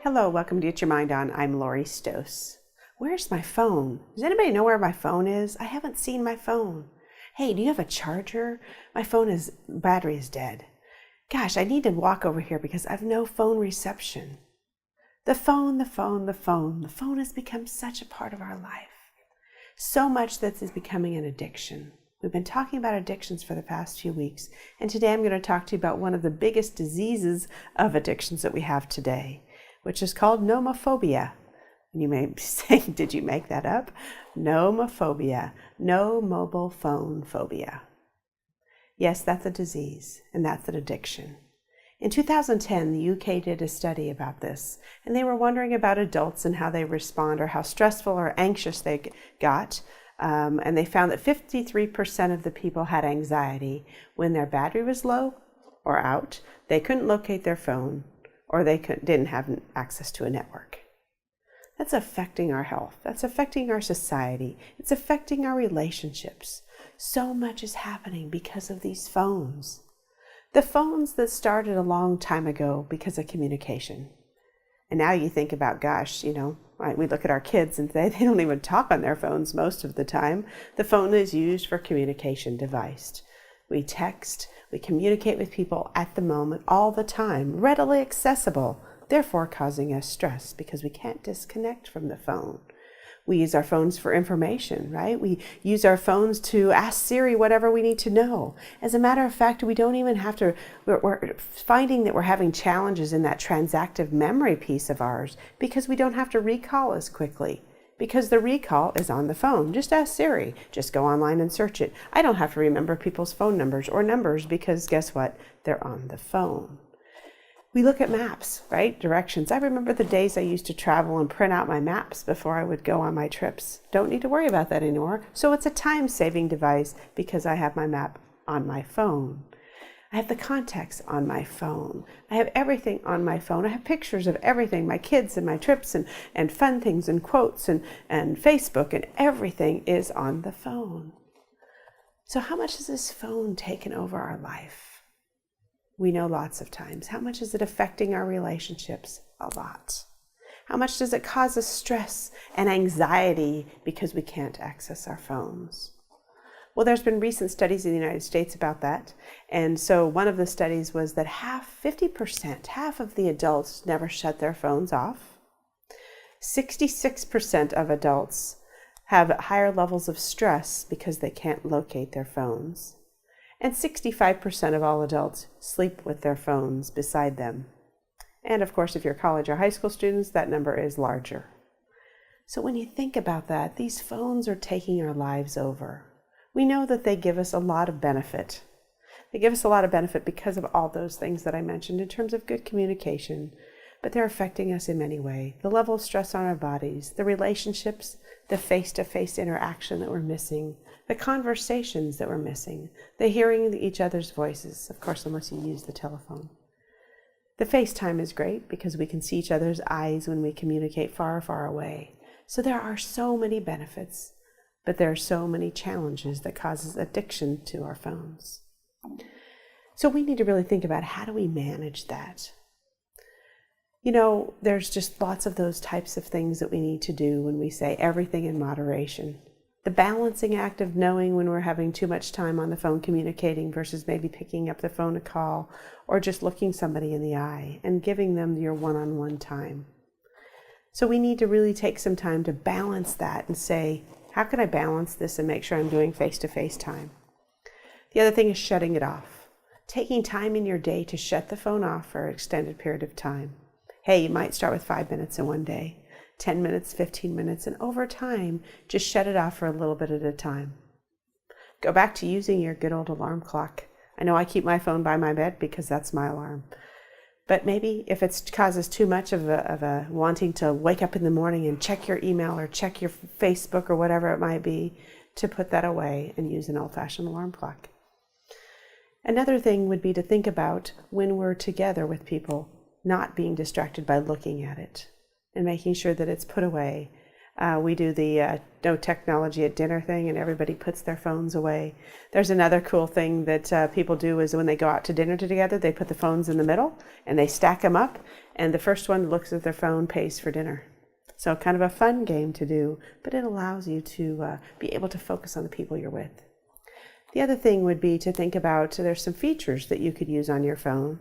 Hello, welcome to Get Your Mind On. I'm Lori Stohs. Where's my phone? Does anybody know where my phone is? I haven't seen my phone. Hey, do you have a charger? My battery is dead. Gosh, I need to walk over here because I have no phone reception. The phone has become such a part of our life. So much that it's becoming an addiction. We've been talking about addictions for the past few weeks, and today I'm going to talk to you about one of the biggest diseases of addictions that we have today, which is called nomophobia. You may be saying, did you make that up? Nomophobia, no mobile phone phobia. Yes, that's a disease, and that's an addiction. In 2010, the UK did a study about this, and they were wondering about adults and how they respond or how stressful or anxious they got. And they found that 53% of the people had anxiety when their battery was low or out, they couldn't locate their phone, or they didn't have access to a network. That's affecting our health. That's affecting our society. It's affecting our relationships. So much is happening because of these phones. The phones that started a long time ago because of communication. And now you think about, gosh, we look at our kids and they don't even talk on their phones most of the time. The phone is used for communication device. We text, we communicate with people at the moment, all the time, readily accessible, therefore causing us stress because we can't disconnect from the phone. We use our phones for information, right? We use our phones to ask Siri whatever we need to know. As a matter of fact, we don't even have to, we're finding that we're having challenges in that transactive memory piece of ours because we don't have to recall as quickly. Because the recall is on the phone. Just ask Siri. Just go online and search it. I don't have to remember people's phone numbers or numbers because guess what? They're on the phone. We look at maps, right? Directions. I remember the days I used to travel and print out my maps before I would go on my trips. Don't need to worry about that anymore. So it's a time-saving device because I have my map on my phone. I have the contacts on my phone. I have everything on my phone. I have pictures of everything, my kids and my trips and fun things and quotes and Facebook, and everything is on the phone. So how much has this phone taken over our life? We know lots of times. How much is it affecting our relationships? A lot. How much does it cause us stress and anxiety because we can't access our phones? Well, there's been recent studies in the United States about that. And so one of the studies was that 50% of the adults never shut their phones off. 66% of adults have higher levels of stress because they can't locate their phones. And 65% of all adults sleep with their phones beside them. And of course, if you're college or high school students, that number is larger. So when you think about that, these phones are taking our lives over. We know that they give us a lot of benefit. They give us a lot of benefit because of all those things that I mentioned in terms of good communication, but they're affecting us in many ways. The level of stress on our bodies, the relationships, the face-to-face interaction that we're missing, the conversations that we're missing, the hearing each other's voices, of course, unless you use the telephone. The FaceTime is great because we can see each other's eyes when we communicate far, far away. So there are so many benefits. But there are so many challenges that causes addiction to our phones. So we need to really think about how do we manage that? There's just lots of those types of things that we need to do when we say everything in moderation. The balancing act of knowing when we're having too much time on the phone communicating versus maybe picking up the phone to call or just looking somebody in the eye and giving them your one-on-one time. So we need to really take some time to balance that and say, how can I balance this and make sure I'm doing face-to-face time? The other thing is shutting it off. Taking time in your day to shut the phone off for an extended period of time. Hey, you might start with 5 minutes in one day, 10 minutes, 15 minutes, and over time, just shut it off for a little bit at a time. Go back to using your good old alarm clock. I know I keep my phone by my bed because that's my alarm. But maybe if it causes too much of a wanting to wake up in the morning and check your email or check your Facebook or whatever it might be, to put that away and use an old-fashioned alarm clock. Another thing would be to think about when we're together with people, not being distracted by looking at it and making sure that it's put away. We do the no technology at dinner thing, and everybody puts their phones away. There's another cool thing that people do is when they go out to dinner together, they put the phones in the middle and they stack them up, and the first one looks at their phone, pays for dinner. So kind of a fun game to do, but it allows you to be able to focus on the people you're with. The other thing would be to think about, there's some features that you could use on your phone.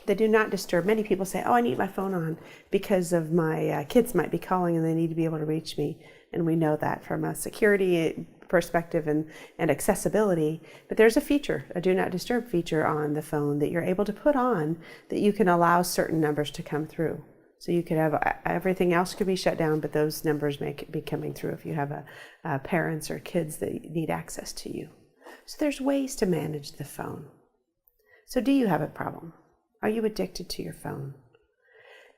They do not disturb. Many people say, oh, I need my phone on because of my kids might be calling and they need to be able to reach me. And we know that from a security perspective and accessibility. But there's a feature, a do not disturb feature on the phone that you're able to put on that you can allow certain numbers to come through. So you could have everything else could be shut down, but those numbers may be coming through if you have parents or kids that need access to you. So there's ways to manage the phone. So do you have a problem? Are you addicted to your phone?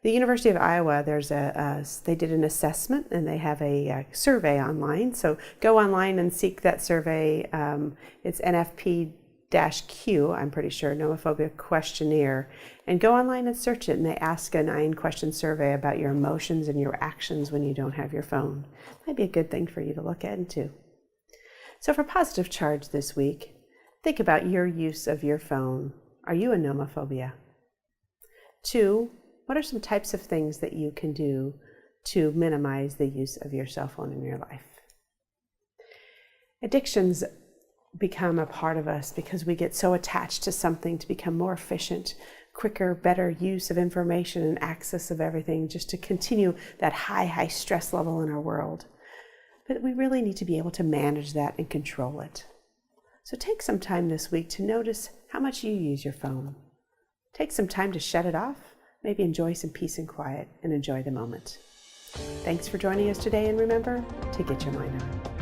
The University of Iowa, they did an assessment and they have a survey online. So go online and seek that survey. It's NFP-Q, I'm pretty sure, nomophobia questionnaire. And go online and search it, and they ask a 9-question survey about your emotions and your actions when you don't have your phone. Might be a good thing for you to look into. So for positive charge this week, think about your use of your phone. Are you a nomophobia? 2, what are some types of things that you can do to minimize the use of your cell phone in your life? Addictions become a part of us because we get so attached to something to become more efficient, quicker, better use of information and access of everything, just to continue that high stress level in our world. But we really need to be able to manage that and control it. So take some time this week to notice how much you use your phone. Take some time to shut it off, maybe enjoy some peace and quiet, and enjoy the moment. Thanks for joining us today, and remember to get your mind on.